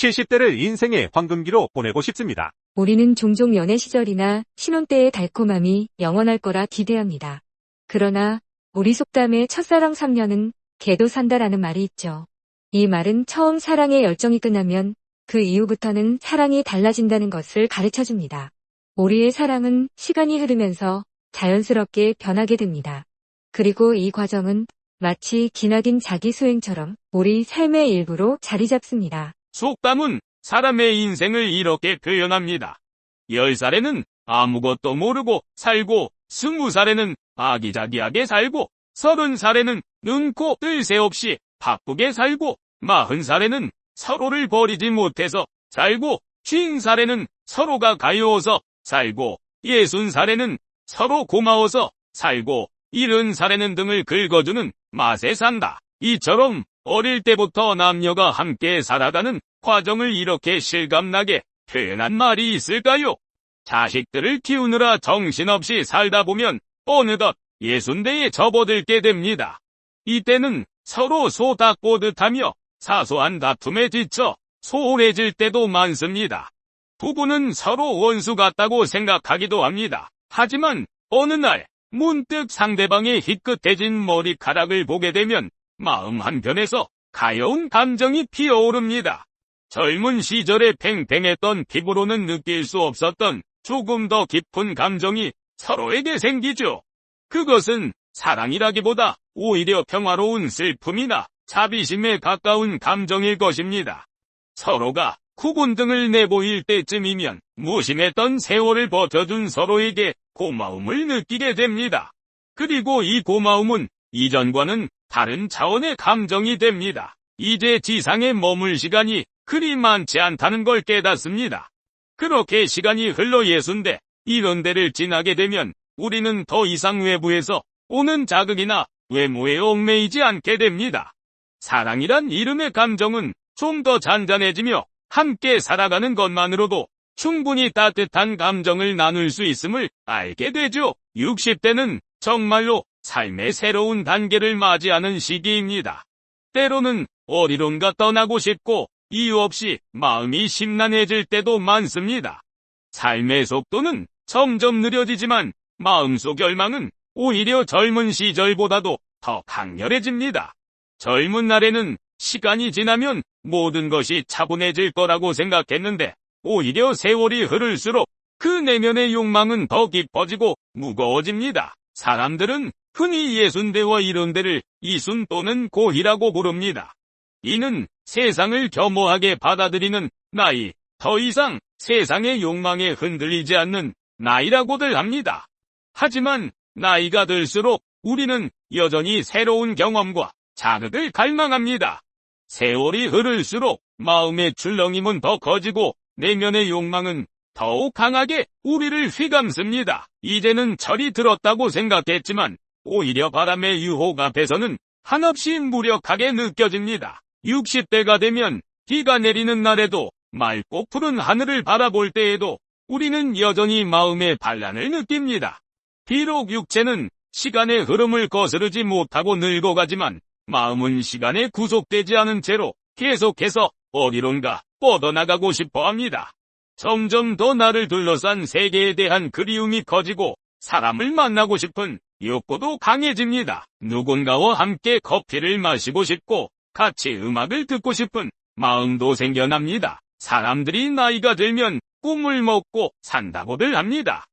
70대를 인생의 황금기로 보내고 싶습니다. 우리는 종종 연애 시절이나 신혼 때의 달콤함이 영원할 거라 기대합니다. 그러나 우리 속담에 첫사랑 3년은 개도 산다라는 말이 있죠. 이 말은 처음 사랑의 열정이 끝나면 그 이후부터는 사랑이 달라진다는 것을 가르쳐줍니다. 우리의 사랑은 시간이 흐르면서 자연스럽게 변하게 됩니다. 그리고 이 과정은 마치 기나긴 자기소행처럼 우리 삶의 일부로 자리 잡습니다. 속담은 사람의 인생을 이렇게 표현합니다. 10살에는 아무것도 모르고 살고, 20살에는 아기자기하게 살고, 30살에는 눈코 뜰 새 없이 바쁘게 살고, 40살에는 서로를 버리지 못해서 살고, 50살에는 서로가 가여워서 살고, 60살에는 서로 고마워서 살고, 70살에는 등을 긁어주는 맛에 산다. 이처럼 어릴 때부터 남녀가 함께 살아가는 과정을 이렇게 실감나게 표현한 말이 있을까요? 자식들을 키우느라 정신없이 살다 보면 어느덧 60대에 접어들게 됩니다. 이때는 서로 소 닦고 듯하며 사소한 다툼에 지쳐 소홀해질 때도 많습니다. 부부는 서로 원수 같다고 생각하기도 합니다. 하지만 어느 날 문득 상대방의 희끗해진 머리카락을 보게 되면 마음 한편에서 가여운 감정이 피어오릅니다. 젊은 시절에 팽팽했던 피부로는 느낄 수 없었던 조금 더 깊은 감정이 서로에게 생기죠. 그것은 사랑이라기보다 오히려 평화로운 슬픔이나 자비심에 가까운 감정일 것입니다. 서로가 구분등을 내보일 때쯤이면 무심했던 세월을 버텨준 서로에게 고마움을 느끼게 됩니다. 그리고 이 고마움은 이전과는 다른 차원의 감정이 됩니다. 이제 지상에 머물 시간이 그리 많지 않다는 걸 깨닫습니다. 그렇게 시간이 흘러 60대, 70대를 지나게 되면 우리는 더 이상 외부에서 오는 자극이나 외모에 얽매이지 않게 됩니다. 사랑이란 이름의 감정은 좀 더 잔잔해지며 함께 살아가는 것만으로도 충분히 따뜻한 감정을 나눌 수 있음을 알게 되죠. 60대는 정말로 삶의 새로운 단계를 맞이하는 시기입니다. 때로는 어디론가 떠나고 싶고 이유 없이 마음이 심란해질 때도 많습니다. 삶의 속도는 점점 느려지지만 마음속 열망은 오히려 젊은 시절보다도 더 강렬해집니다. 젊은 날에는 시간이 지나면 모든 것이 차분해질 거라고 생각했는데 오히려 세월이 흐를수록 그 내면의 욕망은 더 깊어지고 무거워집니다. 사람들은 흔히 60대와 70대를 이순 또는 고희라고 부릅니다. 이는 세상을 겸허하게 받아들이는 나이, 더 이상 세상의 욕망에 흔들리지 않는 나이라고들 합니다. 하지만 나이가 들수록 우리는 여전히 새로운 경험과 자극을 갈망합니다. 세월이 흐를수록 마음의 출렁임은 더 커지고 내면의 욕망은 더욱 강하게 우리를 휘감습니다. 이제는 철이 들었다고 생각했지만 오히려 바람의 유혹 앞에서는 한없이 무력하게 느껴집니다. 60대가 되면 비가 내리는 날에도 맑고 푸른 하늘을 바라볼 때에도 우리는 여전히 마음의 반란을 느낍니다. 비록 육체는 시간의 흐름을 거스르지 못하고 늙어가지만 마음은 시간에 구속되지 않은 채로 계속해서 어디론가 뻗어나가고 싶어 합니다. 점점 더 나를 둘러싼 세계에 대한 그리움이 커지고 사람을 만나고 싶은 욕구도 강해집니다. 누군가와 함께 커피를 마시고 싶고 같이 음악을 듣고 싶은 마음도 생겨납니다. 사람들이 나이가 들면 꿈을 먹고 산다고들 합니다.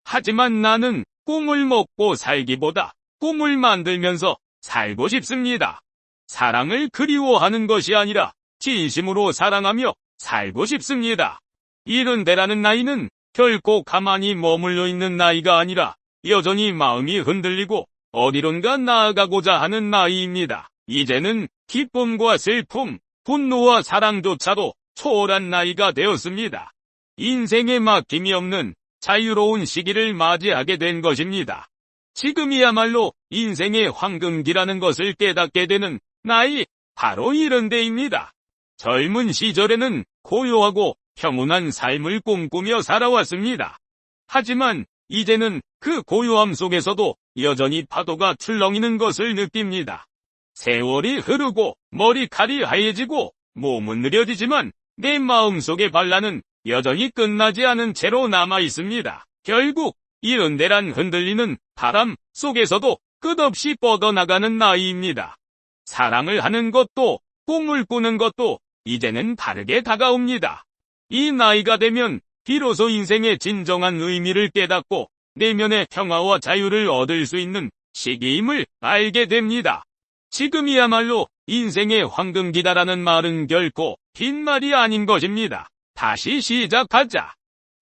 하지만 나는 꿈을 먹고 살기보다 꿈을 만들면서 살고 싶습니다. 사랑을 그리워하는 것이 아니라 진심으로 사랑하며 살고 싶습니다. 70대라는 나이는 결코 가만히 머물러 있는 나이가 아니라 여전히 마음이 흔들리고 어디론가 나아가고자 하는 나이입니다. 이제는 기쁨과 슬픔, 분노와 사랑조차도 초월한 나이가 되었습니다. 인생에 막힘이 없는 자유로운 시기를 맞이하게 된 것입니다. 지금이야말로 인생의 황금기라는 것을 깨닫게 되는 나이, 바로 70대입니다. 젊은 시절에는 고요하고 평온한 삶을 꿈꾸며 살아왔습니다. 하지만 이제는 그 고요함 속에서도 여전히 파도가 출렁이는 것을 느낍니다. 세월이 흐르고 머리칼이 하얘지고 몸은 느려지지만 내 마음속의 반란은 여전히 끝나지 않은 채로 남아 있습니다. 결국 이런 데란 흔들리는 바람 속에서도 끝없이 뻗어나가는 나이입니다. 사랑을 하는 것도 꿈을 꾸는 것도 이제는 다르게 다가옵니다. 이 나이가 되면 비로소 인생의 진정한 의미를 깨닫고 내면의 평화와 자유를 얻을 수 있는 시기임을 알게 됩니다. 지금이야말로 인생의 황금기다라는 말은 결코 빈말이 아닌 것입니다. 다시 시작하자.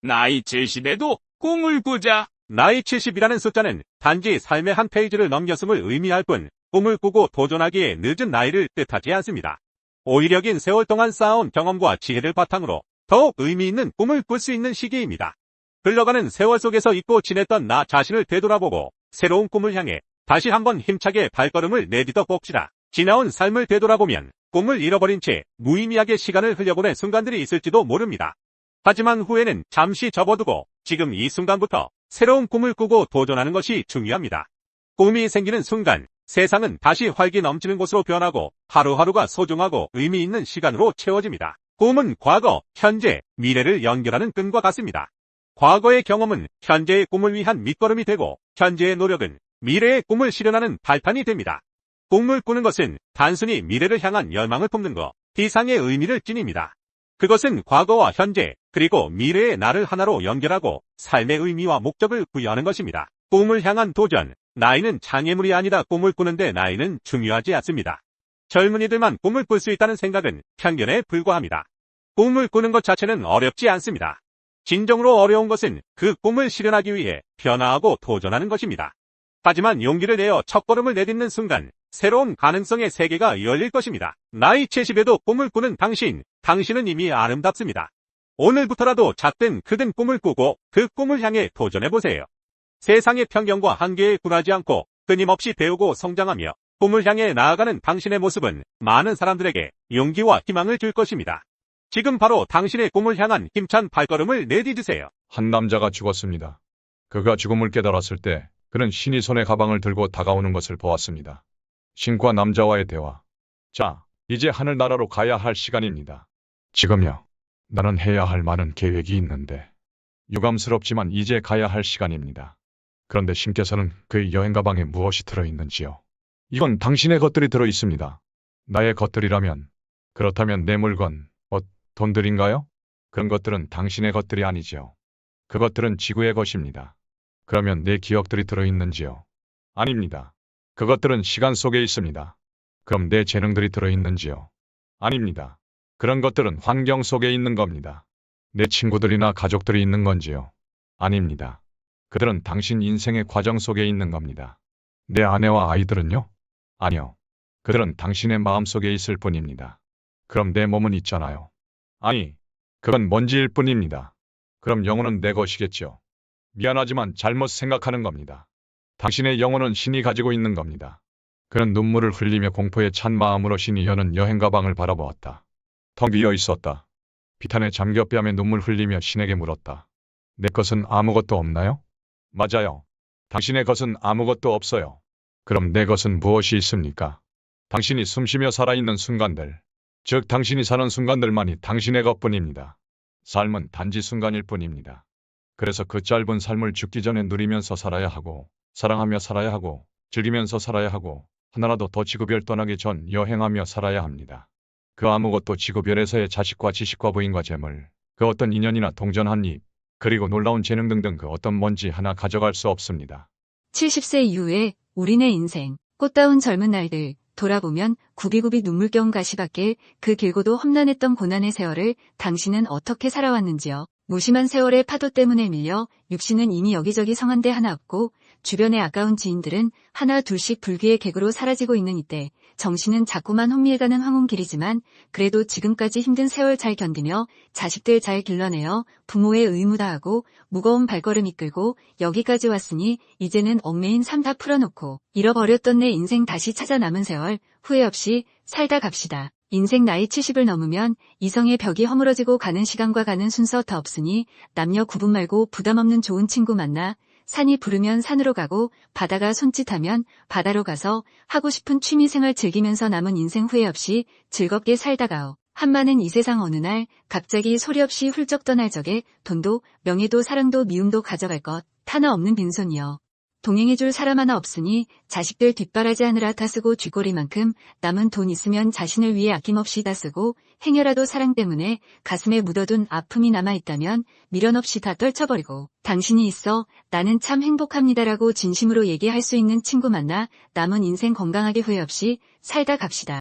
나이 70에도 꿈을 꾸자. 나이 70이라는 숫자는 단지 삶의 한 페이지를 넘겼음을 의미할 뿐 꿈을 꾸고 도전하기에 늦은 나이를 뜻하지 않습니다. 오히려 긴 세월 동안 쌓아온 경험과 지혜를 바탕으로 더욱 의미 있는 꿈을 꿀 수 있는 시기입니다. 흘러가는 세월 속에서 잊고 지냈던 나 자신을 되돌아보고 새로운 꿈을 향해 다시 한번 힘차게 발걸음을 내딛어 봅시다. 지나온 삶을 되돌아보면 꿈을 잃어버린 채 무의미하게 시간을 흘려보낸 순간들이 있을지도 모릅니다. 하지만 후회는 잠시 접어두고 지금 이 순간부터 새로운 꿈을 꾸고 도전하는 것이 중요합니다. 꿈이 생기는 순간 세상은 다시 활기 넘치는 곳으로 변하고 하루하루가 소중하고 의미 있는 시간으로 채워집니다. 꿈은 과거, 현재, 미래를 연결하는 끈과 같습니다. 과거의 경험은 현재의 꿈을 위한 밑거름이 되고 현재의 노력은 미래의 꿈을 실현하는 발판이 됩니다. 꿈을 꾸는 것은 단순히 미래를 향한 열망을 품는 것 이상의 의미를 지닙니다. 그것은 과거와 현재 그리고 미래의 나를 하나로 연결하고 삶의 의미와 목적을 부여하는 것입니다. 꿈을 향한 도전, 나이는 장애물이 아니다. 꿈을 꾸는데 나이는 중요하지 않습니다. 젊은이들만 꿈을 꿀 수 있다는 생각은 편견에 불과합니다. 꿈을 꾸는 것 자체는 어렵지 않습니다. 진정으로 어려운 것은 그 꿈을 실현하기 위해 변화하고 도전하는 것입니다. 하지만 용기를 내어 첫걸음을 내딛는 순간 새로운 가능성의 세계가 열릴 것입니다. 나이 70에도 꿈을 꾸는 당신은 이미 아름답습니다. 오늘부터라도 작든 크든 꿈을 꾸고 그 꿈을 향해 도전해보세요. 세상의 편견과 한계에 굴하지 않고 끊임없이 배우고 성장하며 꿈을 향해 나아가는 당신의 모습은 많은 사람들에게 용기와 희망을 줄 것입니다. 지금 바로 당신의 꿈을 향한 힘찬 발걸음을 내디디세요. 한 남자가 죽었습니다. 그가 죽음을 깨달았을 때 그는 신이 손에 가방을 들고 다가오는 것을 보았습니다. 신과 남자와의 대화. 자, 이제 하늘나라로 가야 할 시간입니다. 지금요. 나는 해야 할 많은 계획이 있는데 유감스럽지만 이제 가야 할 시간입니다. 그런데 신께서는 그의 여행 가방에 무엇이 들어있는지요? 이건 당신의 것들이 들어있습니다. 나의 것들이라면, 그렇다면 내 물건, 옷, 돈들인가요? 그런 것들은 당신의 것들이 아니지요. 그것들은 지구의 것입니다. 그러면 내 기억들이 들어있는지요? 아닙니다. 그것들은 시간 속에 있습니다. 그럼 내 재능들이 들어있는지요? 아닙니다. 그런 것들은 환경 속에 있는 겁니다. 내 친구들이나 가족들이 있는 건지요? 아닙니다. 그들은 당신 인생의 과정 속에 있는 겁니다. 내 아내와 아이들은요? 아니요. 그들은 당신의 마음 속에 있을 뿐입니다. 그럼 내 몸은 있잖아요. 아니, 그건 먼지일 뿐입니다. 그럼 영혼은 내 것이겠죠. 미안하지만 잘못 생각하는 겁니다. 당신의 영혼은 신이 가지고 있는 겁니다. 그는 눈물을 흘리며 공포에 찬 마음으로 신이 여는 여행 가방을 바라보았다. 텅 비어 있었다. 비탄에 잠겨 뺨에 눈물 흘리며 신에게 물었다. 내 것은 아무것도 없나요? 맞아요. 당신의 것은 아무것도 없어요. 그럼 내 것은 무엇이 있습니까? 당신이 숨쉬며 살아있는 순간들, 즉 당신이 사는 순간들만이 당신의 것뿐입니다. 삶은 단지 순간일 뿐입니다. 그래서 그 짧은 삶을 죽기 전에 누리면서 살아야 하고, 사랑하며 살아야 하고, 즐기면서 살아야 하고, 하나라도 더 지구별 떠나기 전 여행하며 살아야 합니다. 그 아무것도 지구별에서의 자식과 지식과 부인과 재물, 그 어떤 인연이나 동전 한 입, 그리고 놀라운 재능 등등 그 어떤 먼지 하나 가져갈 수 없습니다. 70세 이후에 우리네 인생, 꽃다운 젊은 날들, 돌아보면 굽이굽이 눈물겨운 가시밭길, 그 길고도 험난했던 고난의 세월을 당신은 어떻게 살아왔는지요? 무심한 세월의 파도 때문에 밀려 육신은 이미 여기저기 성한데 하나 없고 주변의 아까운 지인들은 하나 둘씩 불귀의 객으로 사라지고 있는 이때 정신은 자꾸만 혼미해가는 황혼길이지만 그래도 지금까지 힘든 세월 잘 견디며 자식들 잘 길러내어 부모의 의무 다하고 무거운 발걸음 이끌고 여기까지 왔으니 이제는 얽매인 삶 다 풀어놓고 잃어버렸던 내 인생 다시 찾아 남은 세월 후회 없이 살다 갑시다. 인생 나이 70을 넘으면 이성의 벽이 허물어지고 가는 시간과 가는 순서 더 없으니 남녀 구분 말고 부담 없는 좋은 친구 만나 산이 부르면 산으로 가고 바다가 손짓하면 바다로 가서 하고 싶은 취미생활 즐기면서 남은 인생 후회 없이 즐겁게 살다가오. 한마는 이 세상 어느 날 갑자기 소리 없이 훌쩍 떠날 적에 돈도 명예도 사랑도 미움도 가져갈 것 하나 없는 빈손이여. 동행해줄 사람 하나 없으니 자식들 뒷바라지 하느라 다 쓰고 쥐꼬리만큼 남은 돈 있으면 자신을 위해 아낌없이 다 쓰고 행여라도 사랑 때문에 가슴에 묻어둔 아픔이 남아있다면 미련 없이 다 떨쳐버리고 당신이 있어 나는 참 행복합니다라고 진심으로 얘기할 수 있는 친구 만나 남은 인생 건강하게 후회 없이 살다 갑시다.